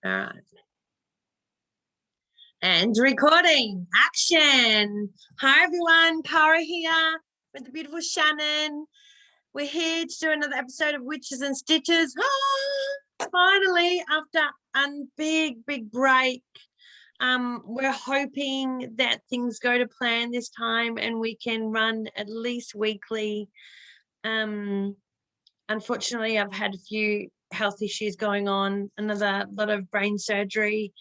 All right. And recording. Action. Hi, everyone. Kara here with the beautiful Shannon. We're here to do another episode of Witches and Stitches. Finally, after a big break. We're hoping that things go to plan this time and we can run at least weekly. Unfortunately, I've had a few health issues going on, another lot of brain surgery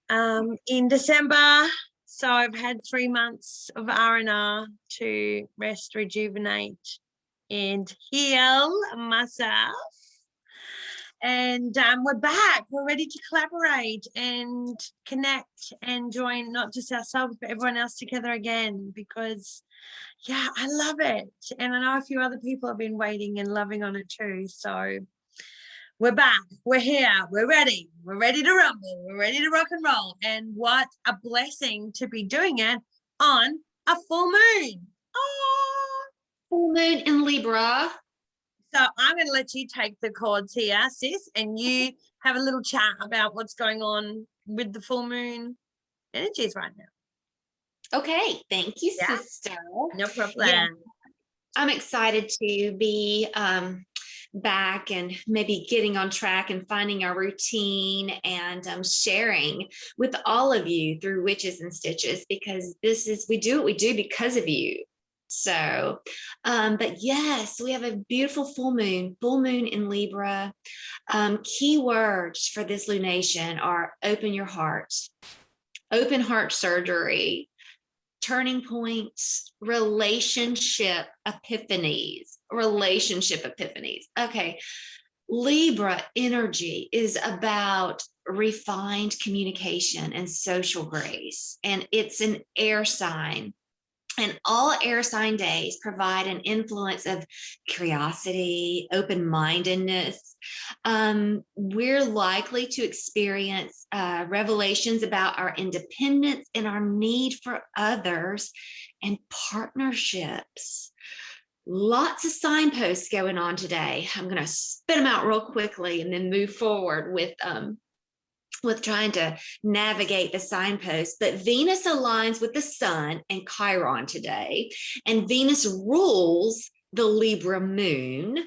in December. So I've had 3 months of R&R to rest, rejuvenate, and heal myself. And we're back. We're ready to collaborate and connect and join not just ourselves, but everyone else together again, because, yeah, I love it. And I know a few other people have been waiting and loving on it too. So we're back. We're here. We're ready. We're ready to rumble. We're ready to rock and roll. And what a blessing to be doing it on a full moon. Oh, full moon in Libra. So I'm going to let you take the chords here, sis, and you have a little chat about what's going on with the full moon energies right now. Okay. Thank you, sister. No problem. Yeah. I'm excited to be back and maybe getting on track and finding our routine and sharing with all of you through Witches and Stitches, because we do what we do because of you. So, but yes, we have a beautiful full moon in Libra. Keywords for this lunation are open your heart, open heart surgery, turning points, relationship epiphanies. Okay. Libra energy is about refined communication and social grace, and it's an air sign. And all air sign days provide an influence of curiosity, open-mindedness. We're likely to experience revelations about our independence and our need for others and partnerships. Lots of signposts going on today. I'm going to spit them out real quickly and then move forward with trying to navigate the signposts. But Venus aligns with the sun and Chiron today, and Venus rules the Libra moon.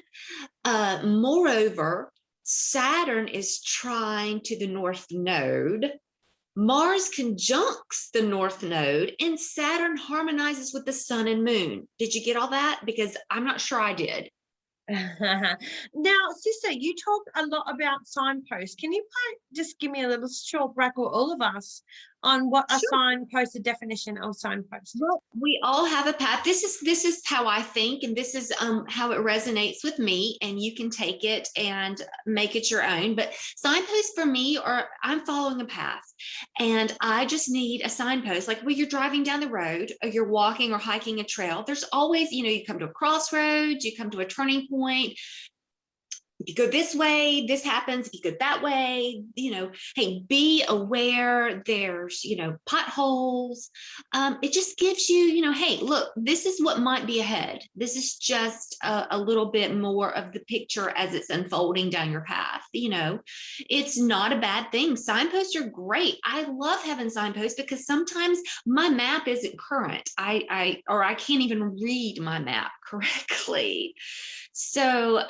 Moreover, Saturn is trine to the North Node. Mars conjuncts the North Node, and Saturn harmonizes with the sun and moon. Did you get all that? Because I'm not sure I did. Now, sister, you talk a lot about signposts. Can you just give me a little short record, all of us, on what a signpost, a definition of signpost? Well, we all have a path. This is how I think, and this is how it resonates with me, and you can take it and make it your own. But signposts for me are, I'm following a path, and I just need a signpost. Like when you're driving down the road or you're walking or hiking a trail, there's always, you come to a crossroads, you come to a turning point. If you go this way, this happens. If you go that way, hey, be aware there's, potholes. It just gives you, hey, look, this is what might be ahead. This is just a little bit more of the picture as it's unfolding down your path. It's not a bad thing. Signposts are great. I love having signposts because sometimes my map isn't current. I can't even read my map correctly. So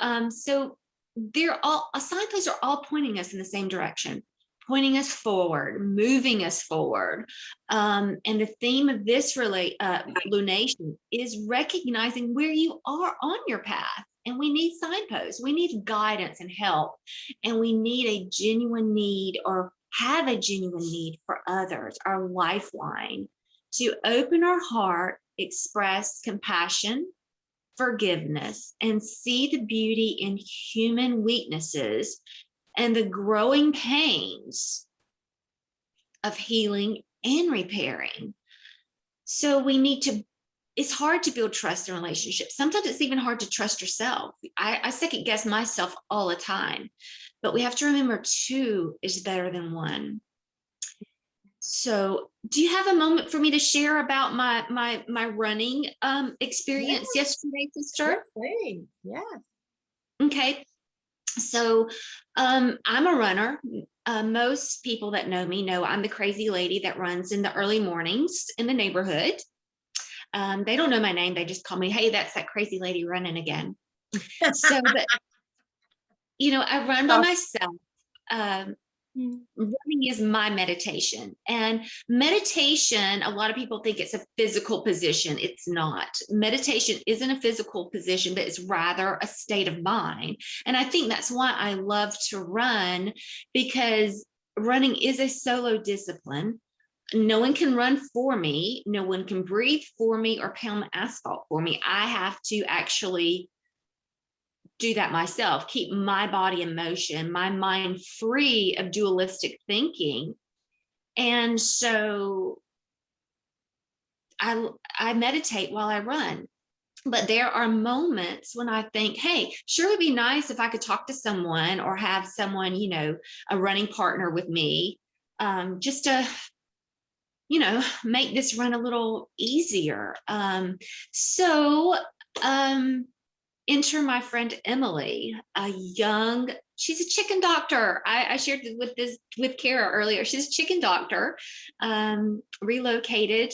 signposts are all pointing us in the same direction, pointing us forward, moving us forward. And the theme of this lunation is recognizing where you are on your path. And we need signposts. We need guidance and help. And we need a genuine need, or have a genuine need for others, our lifeline, to open our heart, express compassion, forgiveness, and see the beauty in human weaknesses and the growing pains of healing and repairing. So it's hard to build trust in relationships. Sometimes it's even hard to trust yourself. I second guess myself all the time, but we have to remember 2 is better than 1. So do you have a moment for me to share about my running experience yesterday, sister? Yes, please. Yeah. Okay. So I'm a runner. Most people that know me know I'm the crazy lady that runs in the early mornings in the neighborhood. They don't know my name. They just call me, hey, that's that crazy lady running again. So, but, I run by Oh, myself. Um, Running is my meditation. And meditation, a lot of people think it's a physical position. It's not. Meditation isn't a physical position, but it's rather a state of mind. And I think that's why I love to run, because running is a solo discipline. No one can run for me. No one can breathe for me or pound the asphalt for me. I have to actually do that myself, keep my body in motion, my mind free of dualistic thinking. And so I meditate while I run. But there are moments when I think, hey, sure would be nice if I could talk to someone or have someone, a running partner with me, just to, make this run a little easier. So enter my friend Emily, she's a chicken doctor. I shared with Kara earlier. She's a chicken doctor, relocated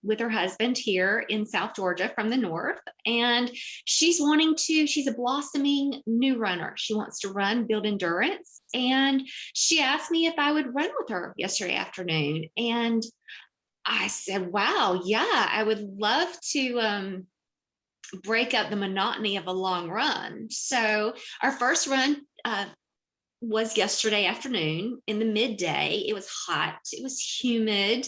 with her husband here in South Georgia from the north. And she's a blossoming new runner. She wants to run, build endurance. And she asked me if I would run with her yesterday afternoon. And I said, wow, yeah, I would love to break up the monotony of a long run. So our first run was yesterday afternoon in the midday. It was hot. It was humid.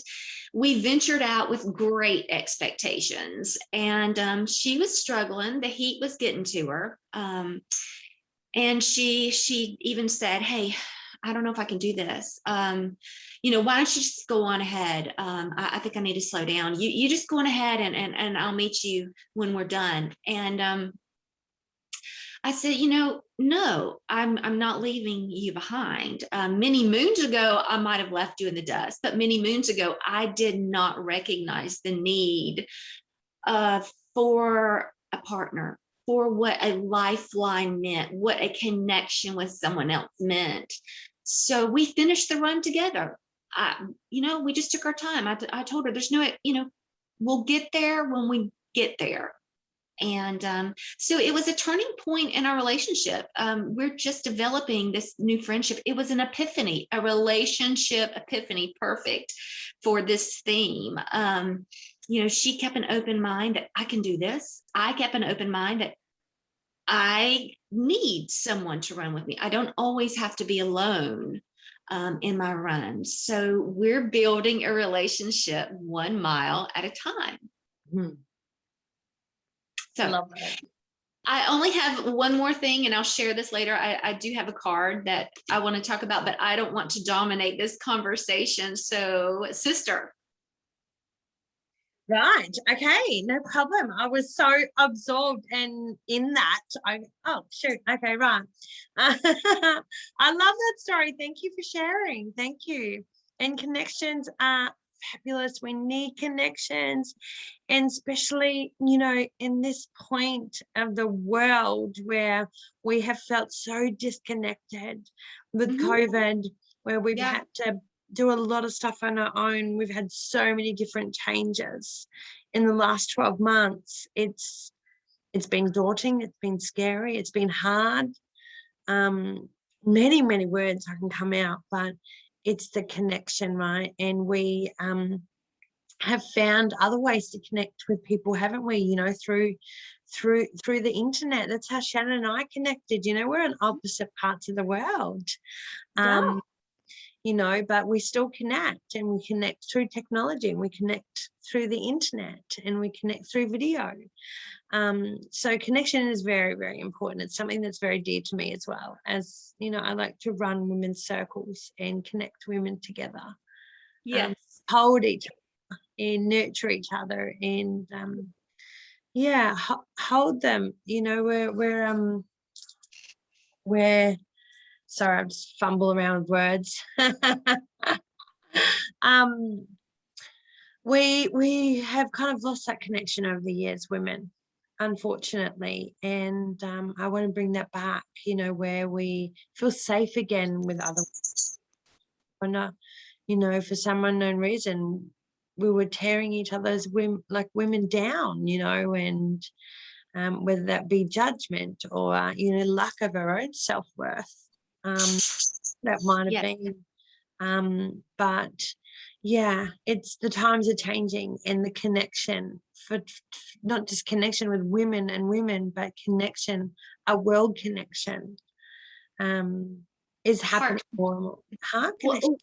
We ventured out with great expectations, and she was struggling. The heat was getting to her. And she even said, hey, I don't know if I can do this. Why don't you just go on ahead? I think I need to slow down. You just go on ahead and I'll meet you when we're done. And I said, no, I'm not leaving you behind. Many moons ago, I might have left you in the dust, but many moons ago, I did not recognize the need for a partner, for what a lifeline meant, what a connection with someone else meant. So we finished the run together. We just took our time. I told her there's no, we'll get there when we get there. And so it was a turning point in our relationship. We're just developing this new friendship. It was an epiphany, a relationship epiphany, perfect for this theme. She kept an open mind that I can do this. I kept an open mind that I need someone to run with me. I don't always have to be alone in my runs. So we're building a relationship 1 mile at a time. Mm-hmm. So love it. I only have one more thing, and I'll share this later. I do have a card that I want to talk about, but I don't want to dominate this conversation. So, sister. Right. Okay. No problem. I was so absorbed and in that. Oh, shoot. Okay. Right. I love that story. Thank you for sharing. Thank you. And connections are fabulous. We need connections. And especially, in this point of the world where we have felt so disconnected with COVID, where we've had to do a lot of stuff on our own. We've had so many different changes in the last 12 months. It's been daunting. It's been scary. It's been hard. Many, many words I can come out, but it's the connection, right? And we have found other ways to connect with people, haven't we? Through the internet. That's how Shannon and I connected. We're in opposite parts of the world. But we still connect, and we connect through technology, and we connect through the internet, and we connect through video. So connection is very, very important. It's something that's very dear to me as well. As I like to run women's circles and connect women together. Yes. Hold each other and nurture each other, and hold them. We're sorry, I just fumble around with words. We have kind of lost that connection over the years, women. unfortunately. And I want to bring that back, you know, where we feel safe again with other women. You know, for some unknown reason, we were tearing each other's women down, you know, and whether that be judgment or, you know, lack of our own self-worth. That might have Yes. been. But yeah, it's the times are changing, and the connection for not just connection with women and women, but connection, a world connection, is happening more and more. Heart Well, connection,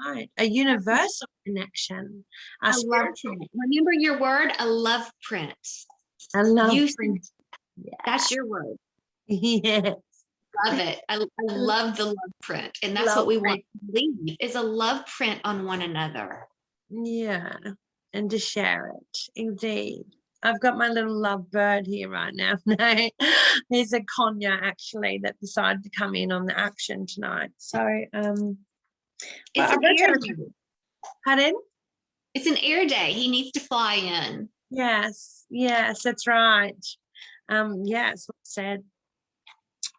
right? A universal connection. A I love spiritual. print. Remember your word, a love print. I love. You, Yeah. that's your word. Yeah. Love it. I love the love print. And that's Love what we want print. to leave, is a love print on one another. Yeah, and to share it, indeed. I've got my little love bird here right now. No, there's a conure actually that decided to come in on the action tonight. So, It's an air day. Pardon? It's an air day. He needs to fly in. Yes, that's right. Yes, what I said.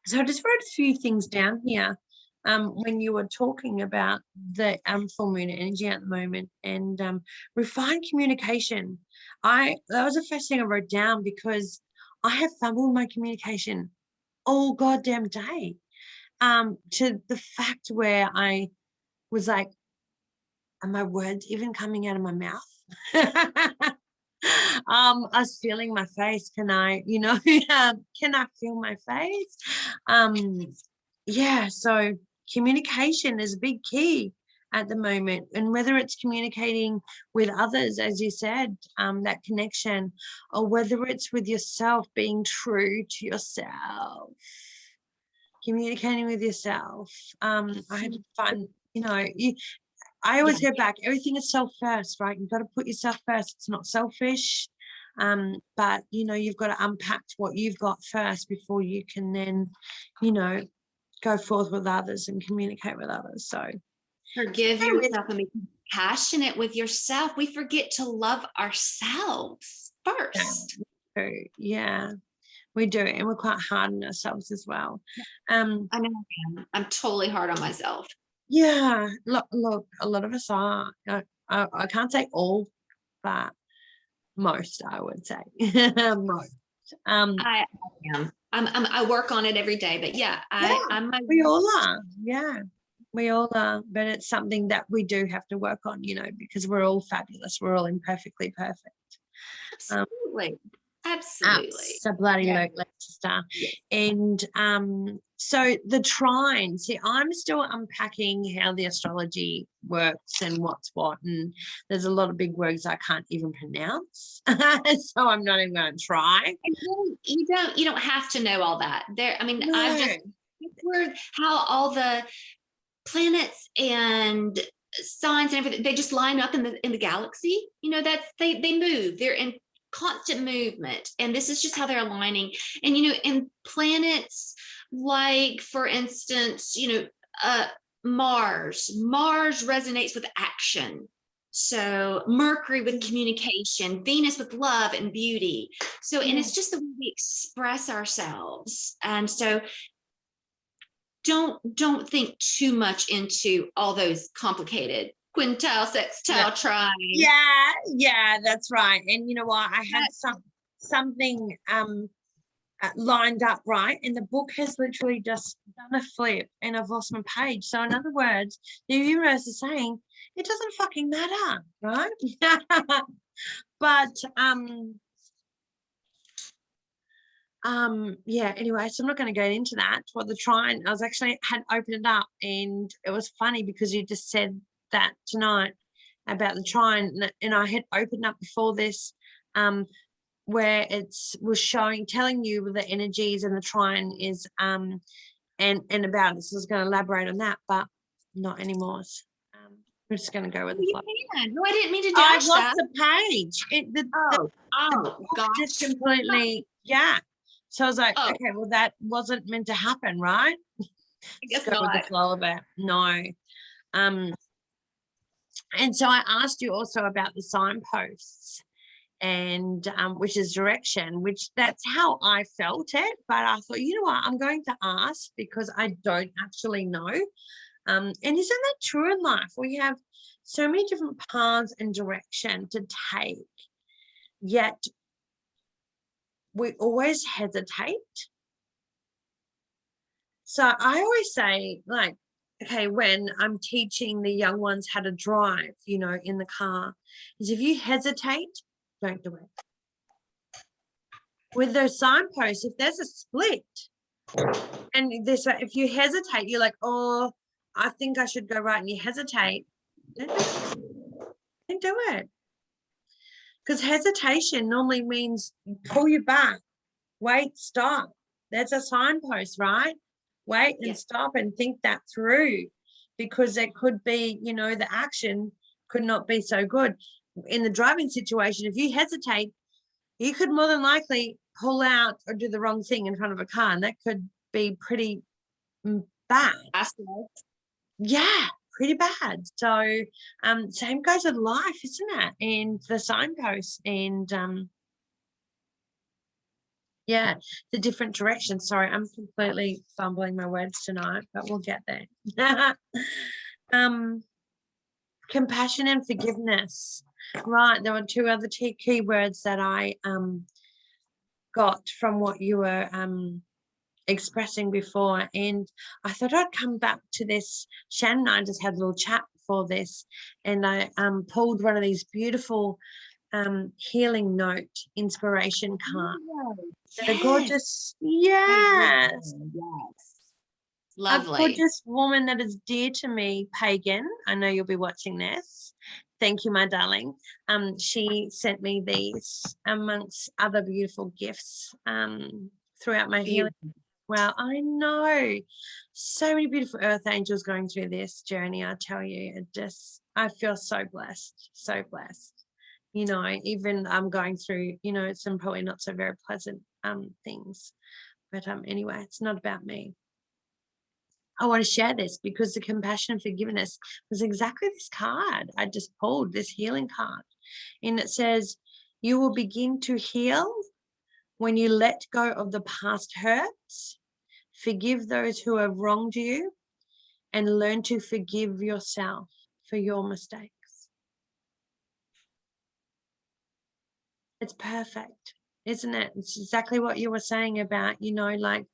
So I just wrote a few things down here. When you were talking about the full moon energy at the moment, and refined communication. That was the first thing I wrote down, because I have fumbled my communication all goddamn day. To the fact where I was like, are my words even coming out of my mouth? I was feeling my face. Can I, you know, can I feel my face? Yeah, so communication is a big key at the moment, and whether it's communicating with others, as you said, that connection, or whether it's with yourself, being true to yourself, communicating with yourself. I had fun, you know, I always go back, everything is self first, right? You've got to put yourself first. It's not selfish. But you know, you've got to unpack what you've got first before you can then, you know, go forth with others and communicate with others. So Forgive yourself and be passionate with yourself. We forget to love ourselves first. yeah, we do, and we're quite hard on ourselves as well. I know I am. I'm totally hard on myself. Yeah, look, a lot of us are. I can't say all, but most, I would say. Most. I am. I work on it every day, but yeah, we all are. Yeah, we all are. But it's something that we do have to work on, you know, because we're all fabulous. We're all imperfectly perfect. Absolutely. Absolutely. Absolutely, sister. And so the trine, see, I'm still unpacking how the astrology works and what's what, and there's a lot of big words I can't even pronounce. So I'm not even going to try. You don't have to know all that. I mean, No. I've just heard how all the planets and signs and everything, they just line up in the galaxy. You know, that's they move. They're in constant movement, and this is just how they're aligning. And you know, in planets, like for instance, you know, Mars resonates with action. So Mercury with communication, Venus with love and beauty. So, and it's just the way we express ourselves. And so don't think too much into all those complicated quintile, sextile, trine. Yeah, that's right. And you know what? I had something lined up, right? And the book has literally just done a flip and I've lost my page. So in other words, the universe is saying it doesn't fucking matter, right? But yeah, anyway, so I'm not going to go into that. What the trine, I was actually had opened it up, and it was funny because you just said that tonight about the trine, and I had opened up before this, where was telling you the energies, and the trine is and about this. I was going to elaborate on that, but not anymore. We're just going to go with the flow. No, I didn't mean to dash I've lost the page. The gosh. just completely, yeah. So I was like, okay, well, that wasn't meant to happen, right? I guess go not. with the flow of it. No. And so I asked you also about the signposts, and which is direction, which that's how I felt it. But I thought, you know what, I'm going to ask because I don't actually know. And isn't that true in life? We have so many different paths and direction to take, yet we always hesitate. So I always say, like, okay, when I'm teaching the young ones how to drive, you know, in the car, is if you hesitate, don't do it. With those signposts, if there's a split and there's if you hesitate, you're like, oh, I think I should go right, and you hesitate, don't do it. Because hesitation normally means pull you back, wait, stop. That's a signpost, right? Wait and stop and think that through, because it could be, you know, the action could not be so good. In the driving situation, if you hesitate, you could more than likely pull out or do the wrong thing in front of a car, and that could be pretty bad. Yeah, pretty bad. So same goes with life, isn't it? And the signposts and yeah, the different directions. Sorry, I'm completely fumbling my words tonight, but we'll get there. Compassion and forgiveness. Right, there were two other key words that I got from what you were expressing before, and I thought I'd come back to this. Shannon and I just had a little chat before this, and I pulled one of these beautiful healing note inspiration cards. Yes. A gorgeous, yes, Lovely. a gorgeous woman that is dear to me, Pagan. I know you'll be watching this. Thank you, my darling. She sent me these amongst other beautiful gifts throughout my healing. Well, I know so many beautiful earth angels going through this journey. I tell you, I feel so blessed, so blessed. You know, even I'm going through, you know, some probably not so very pleasant things. But anyway, it's not about me. I want to share this because the compassion and forgiveness was exactly this card I just pulled, this healing card. And it says, you will begin to heal when you let go of the past hurts, forgive those who have wronged you, and learn to forgive yourself for your mistakes. It's perfect, isn't it? It's exactly what you were saying about, you know, like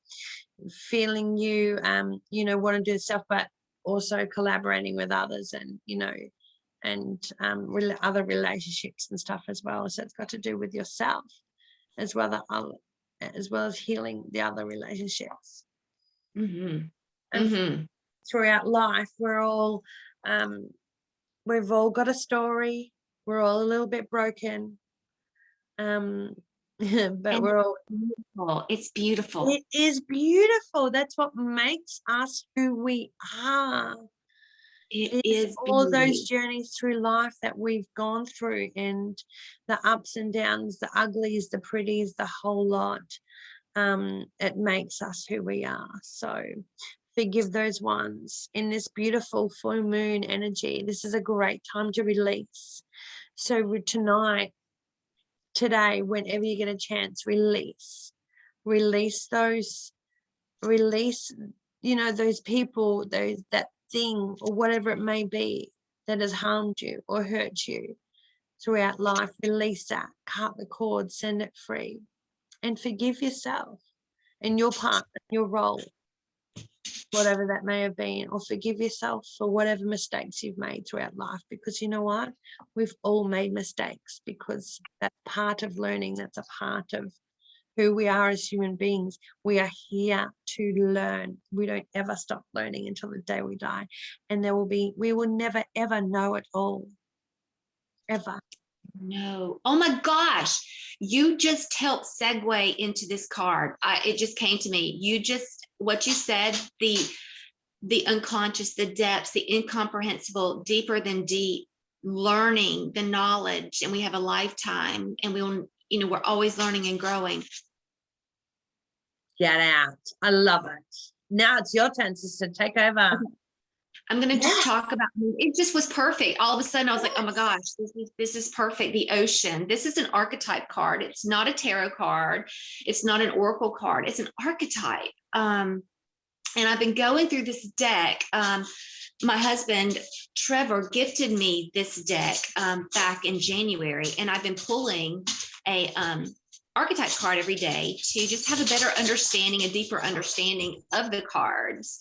feeling you, you know, want to do stuff, but also collaborating with others and, you know, and other relationships and stuff as well. So it's got to do with yourself as well as healing the other relationships. And throughout life, we've all got a story. We're all a little bit broken. But we're all beautiful. It's beautiful. It is beautiful. That's what makes us who we are. It is all those journeys through life that we've gone through, and the ups and downs, the uglies, the pretties, the whole lot. It makes us who we are. So forgive those ones in this beautiful full moon energy. This is a great time to release. So today, whenever you get a chance, release those, you know, those people, that thing or whatever it may be that has harmed you or hurt you throughout life. Release that, cut the cord, send it free, and forgive yourself and your part, your role, whatever that may have been, or forgive yourself for whatever mistakes you've made throughout life, because you know what, we've all made mistakes, because that's part of learning. That's a part of who we are as human beings. We are here to learn. We don't ever stop learning until the day we die, and we will never ever know it all, ever. No. Oh my gosh. You just helped segue into this card. It just came to me. What you said, the unconscious, the depths, the incomprehensible, deeper than deep, learning the knowledge, and we have a lifetime, and we'll, you know, we're always learning and growing. Get out. I love it. Now it's your turn, sister. Take over. I'm going to just talk about, it just was perfect. All of a sudden I was like, oh my gosh, this is perfect. The ocean. This is an archetype card. It's not a tarot card. It's not an oracle card. It's an archetype. And I've been going through this deck. My husband, Trevor, gifted me this deck back in January, and I've been pulling a archetype card every day to just have a better understanding, a deeper understanding of the cards,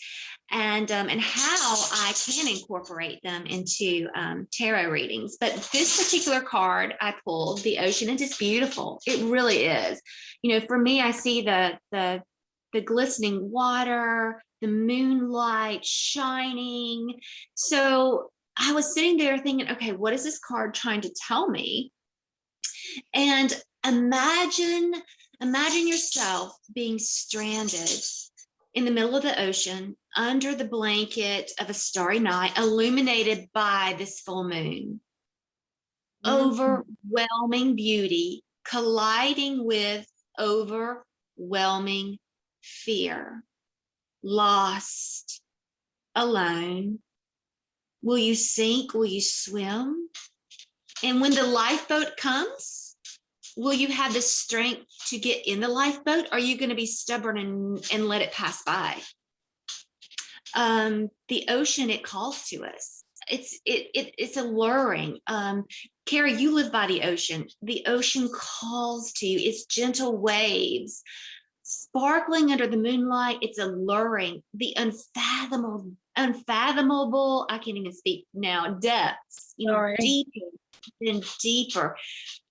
and how I can incorporate them into tarot readings. But this particular card I pulled, the ocean, and it's beautiful. It really is. You know, for me, I see the glistening water, the moonlight shining. So I was sitting there thinking, okay, what is this card trying to tell me? And imagine yourself being stranded in the middle of the ocean under the blanket of a starry night, illuminated by this full moon. Overwhelming beauty colliding with overwhelming fear. Lost, alone. Will you sink? Will you swim? And when the lifeboat comes, will you have the strength to get in the lifeboat? Or are you going to be stubborn and let it pass by? The ocean, it calls to us. It's alluring. Kara, you live by the ocean. The ocean calls to you. It's gentle waves sparkling under the moonlight. It's alluring. The unfathomable, I can't even speak now, depths, deeper and deeper.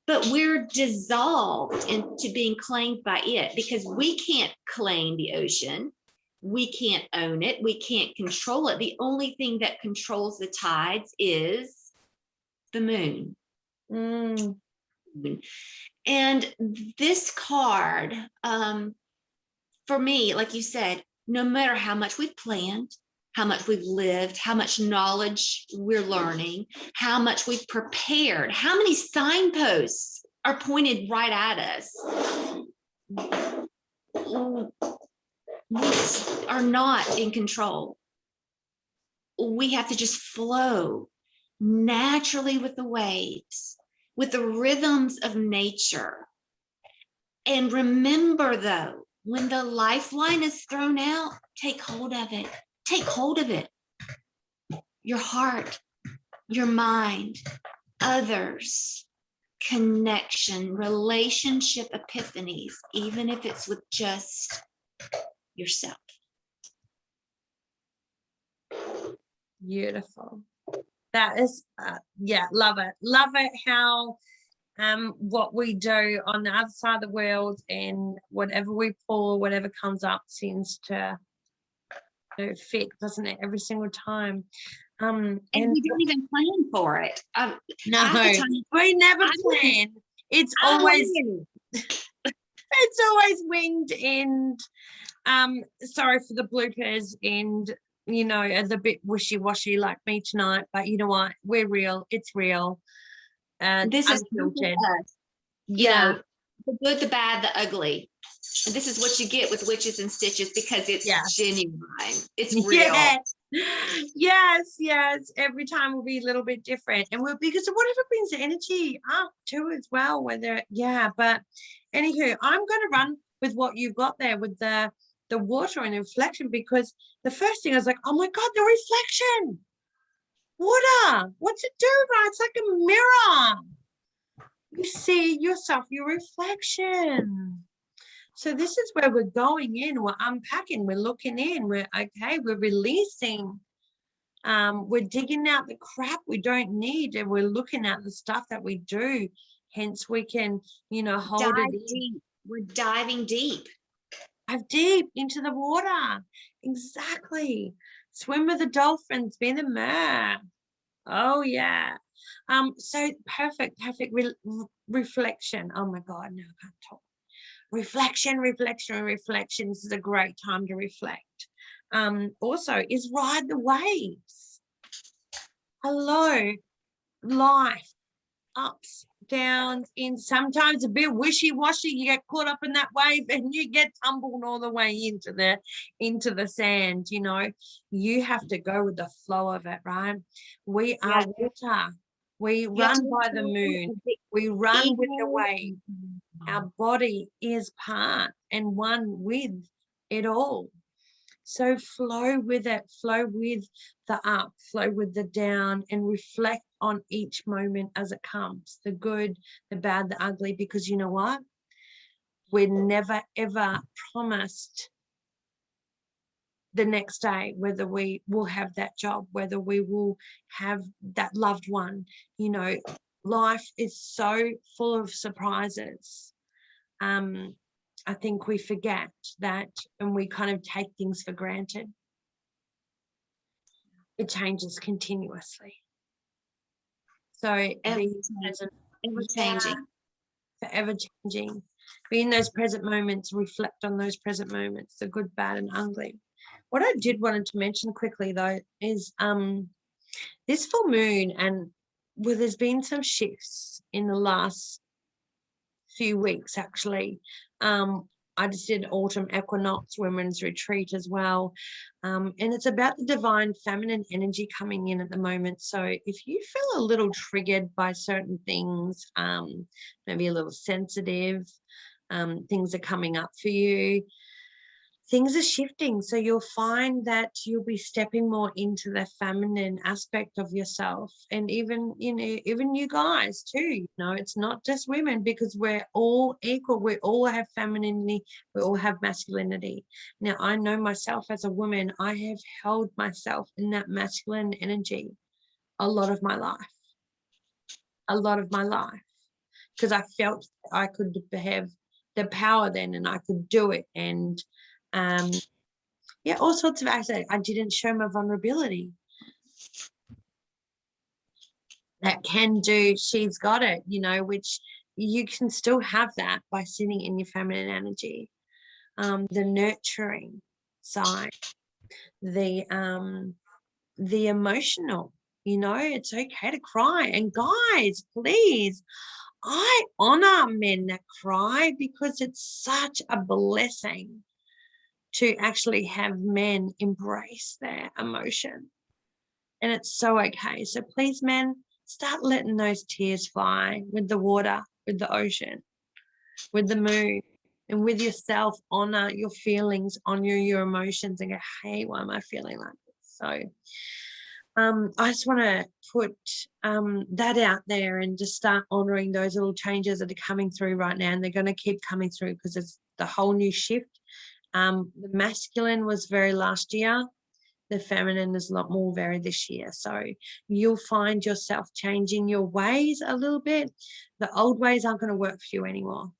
But we're dissolved into being claimed by it, because we can't claim the ocean. We can't own it. We can't control it. The only thing that controls the tides is the moon. And this card, for me, like you said, no matter how much we've planned, how much we've lived, how much knowledge we're learning, how much we've prepared, how many signposts are pointed right at us, we are not in control. We have to just flow naturally with the waves, with the rhythms of nature. And remember, though, when the lifeline is thrown out, take hold of it. Take hold of it. Your heart, your mind, others, connection, relationship epiphanies, even if it's with just yourself. Beautiful. That is, love it. Love it how what we do on the other side of the world, and whatever we pull, whatever comes up seems to fit, doesn't it, every single time. And we don't even plan for it. No, we never plan. It's always it's always winged, and sorry for the bloopers, and it's a bit wishy-washy like me tonight, but you know what, we're real. It's real. This is unfiltered. The good, the bad, the ugly. And this is what you get with Witches and Stitches, because it's genuine. It's real. Yes. Every time will be a little bit different, and because of whatever brings the energy up too as well. But anywho, I'm going to run with what you've got there with the water and reflection, because the first thing I was like, oh my God, the reflection. Water, what's it do, right? It's like a mirror. You see yourself, your reflection. So this is where we're going in, we're unpacking, we're looking in, we're releasing, we're digging out the crap we don't need, and we're looking at the stuff that we do. Hence we can, hold it deep. We're diving deep. Dive deep into the water. Exactly. Swim with the dolphins, be the mer. Oh yeah. So perfect reflection. Oh my God, no, I can't talk. Reflection. This is a great time to reflect. Also is ride the waves. Hello, life, ups, downs, in sometimes a bit wishy-washy. You get caught up in that wave and you get tumbled all the way into the sand. You know, you have to go with the flow of it, right? We are water. We run by the moon. We run with the wave. Our body is part and one with it all. So flow with it, flow with the up, flow with the down, and reflect on each moment as it comes, the good, the bad, the ugly, because you know what? We're never, ever promised the next day, whether we will have that job, whether we will have that loved one. You know, life is so full of surprises. I think we forget that, and we kind of take things for granted. It changes continuously. So Ever changing. Forever changing. Be in those present moments, reflect on those present moments, the good, bad, and ugly. What I did wanted to mention quickly though is this full moon, and there's been some shifts in the last few weeks actually. I just did autumn equinox women's retreat as well, and it's about the divine feminine energy coming in at the moment. So if you feel a little triggered by certain things, maybe a little sensitive, things are coming up for you, things are shifting. So you'll find that you'll be stepping more into the feminine aspect of yourself. And even, you know, even you guys too, you know, it's not just women, because we're all equal. We all have femininity. We all have masculinity. Now, I know myself as a woman, I have held myself in that masculine energy a lot of my life, because I felt I could have the power then, and I could do it. And yeah, all sorts of aspects. I didn't show my vulnerability. That can do, she's got it, you know, which you can still have that by sitting in your feminine energy. The nurturing side, the emotional, you know, it's okay to cry. And guys, please, I honor men that cry, because it's such a blessing to actually have men embrace their emotion. And it's so okay. So please, men, start letting those tears fly with the water, with the ocean, with the moon, and with yourself. Honor your feelings, honor your emotions, and go, hey, why am I feeling like this? So I just want to put that out there, and just start honoring those little changes that are coming through right now. And they're going to keep coming through, because it's the whole new shift. The masculine was very last year. The feminine is a lot more very this year. So you'll find yourself changing your ways a little bit. The old ways aren't going to work for you anymore.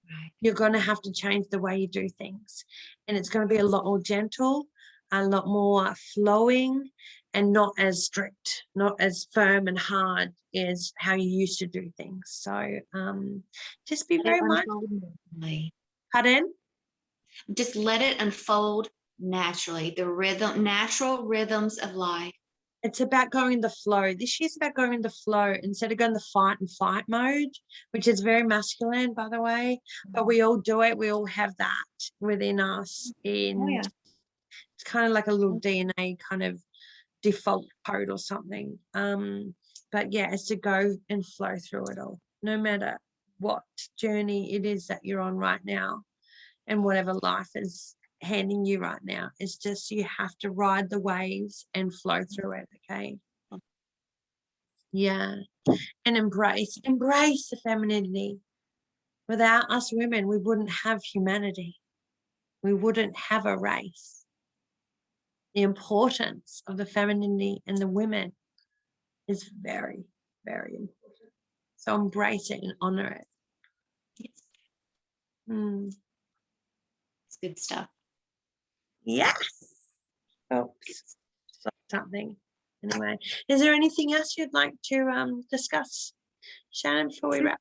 Right. You're going to have to change the way you do things. And it's going to be a lot more gentle, a lot more flowing, and not as strict, not as firm and hard as how you used to do things. So just be very mindful. Pardon? Just let it unfold naturally. Natural rhythms of life. It's about going in the flow. This year's about going in the flow instead of going the fight and flight mode, which is very masculine, by the way. But we all do it. We all have that within us. And it's kind of like a little DNA kind of default code or something. But yeah, it's to go and flow through it all, no matter what journey it is that you're on right now, and whatever life is handing you right now. It's just, you have to ride the waves and flow through it. Okay. Yeah. And embrace the femininity. Without us women, we wouldn't have humanity. We wouldn't have a race. The importance of the femininity and the women is very, very important. So embrace it and honor it. Yes. It's good stuff. Yes. Oh, something. Anyway, is there anything else you'd like to discuss, Shannon, before we wrap?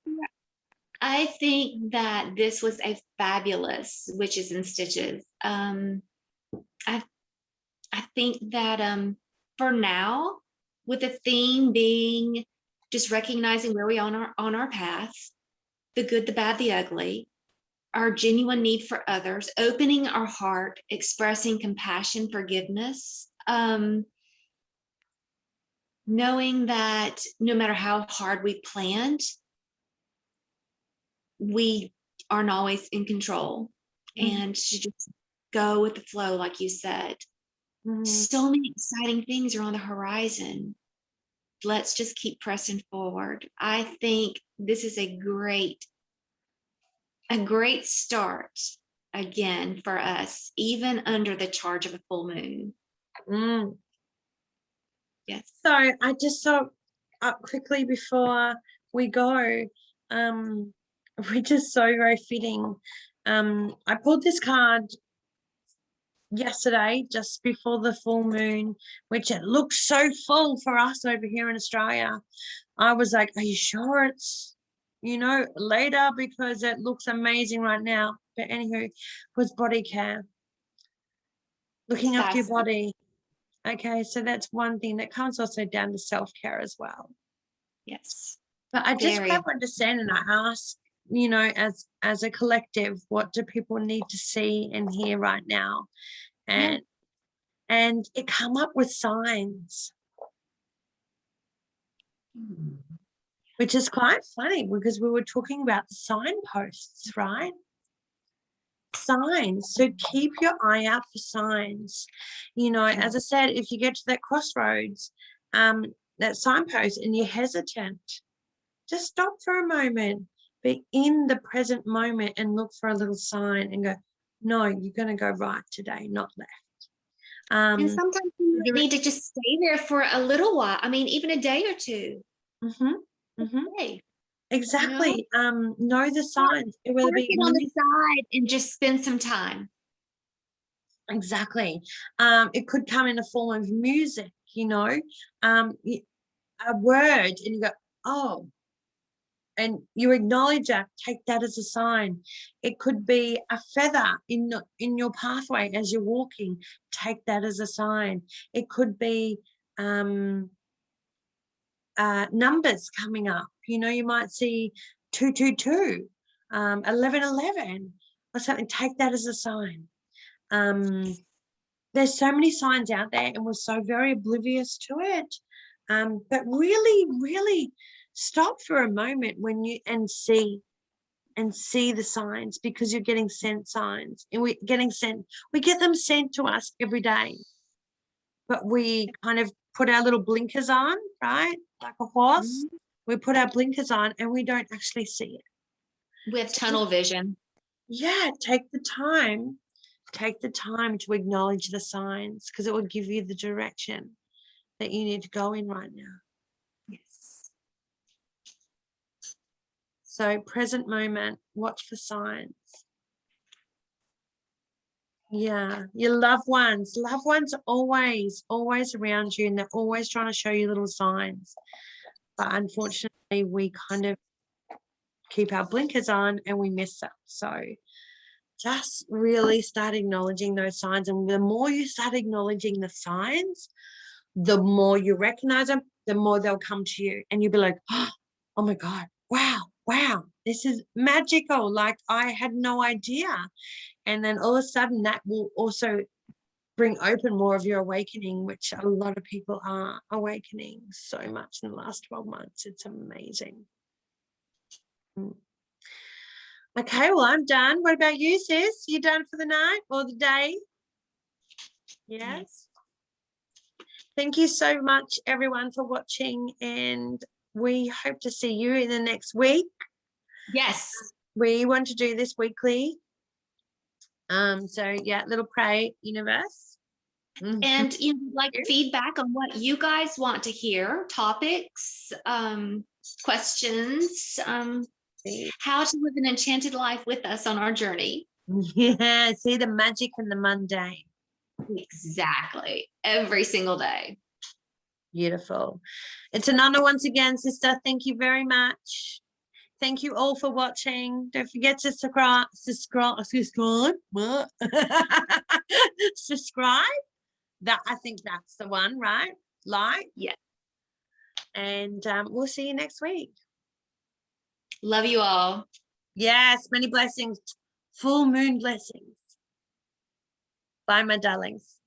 I think that this was a fabulous Witches and Stitches. I think that for now, with the theme being just recognizing where we are on our path, the good, the bad, the ugly, our genuine need for others, opening our heart, expressing compassion, forgiveness, knowing that no matter how hard we planned, we aren't always in control, and to just go with the flow, like you said. So many exciting things are on the horizon. Let's just keep pressing forward. I think this is a great start again for us, even under the charge of a full moon. Yes. So I just thought up quickly before we go, which is so very fitting. I pulled this card yesterday, just before the full moon, which it looks so full for us over here in Australia. I was like, are you sure it's, later, because it looks amazing right now. But anywho, was body care, looking after your body. Okay, so that's one thing that comes also down to self-care as well. Yes. But I just quite understand, and I ask, as a collective, what do people need to see and hear right now? And it come up with signs, which is quite funny because we were talking about the signposts, right? Signs. So keep your eye out for signs. As I said, if you get to that crossroads, that signpost, and you're hesitant, just stop for a moment, be in the present moment and look for a little sign and go, no, you're going to go right today, not left. And sometimes you need to just stay there for a little while. I mean, even a day or two. Okay. Exactly. Know the signs. Whether it be on the side and just spend some time. Exactly. It could come in the form of music, a word, and you go, oh, and you acknowledge that, take that as a sign. It could be a feather in your pathway as you're walking, take that as a sign. It could be numbers coming up. You might see 222, 1111 or something. Take that as a sign. There's so many signs out there and we're so very oblivious to it. But really, really stop for a moment and see the signs, because you're getting sent signs, and we get them sent to us every day. But we kind of put our little blinkers on, right? Like a horse. We put our blinkers on and we don't actually see it. With tunnel vision. Yeah, take the time to acknowledge the signs, because it will give you the direction that you need to go in right now. Yes. So present moment, watch for signs. Yeah, your loved ones are always around you, and they're always trying to show you little signs. But unfortunately, we kind of keep our blinkers on and we miss them. So just really start acknowledging those signs. And the more you start acknowledging the signs, the more you recognize them, the more they'll come to you. And you'll be like, oh my God, wow, this is magical. Like, I had no idea. And then all of a sudden that will also bring open more of your awakening, which a lot of people are awakening so much in the last 12 months. It's amazing. Okay, well, I'm done. What about you, sis? You done for the night or the day? Yes. Thank you so much, everyone, for watching, and we hope to see you in the next week. Yes. We want to do this weekly. So yeah, little pray universe. And like feedback on what you guys want to hear, topics, questions, how to live an enchanted life with us on our journey. Yeah, see the magic in the mundane. Exactly. Every single day. Beautiful. It's an honor once again, sister. Thank you very much. Thank you all for watching. Don't forget to subscribe. What? Subscribe. I think that's the one, right? Like. Yeah. And we'll see you next week. Love you all. Yes, many blessings. Full moon blessings. Bye, my darlings.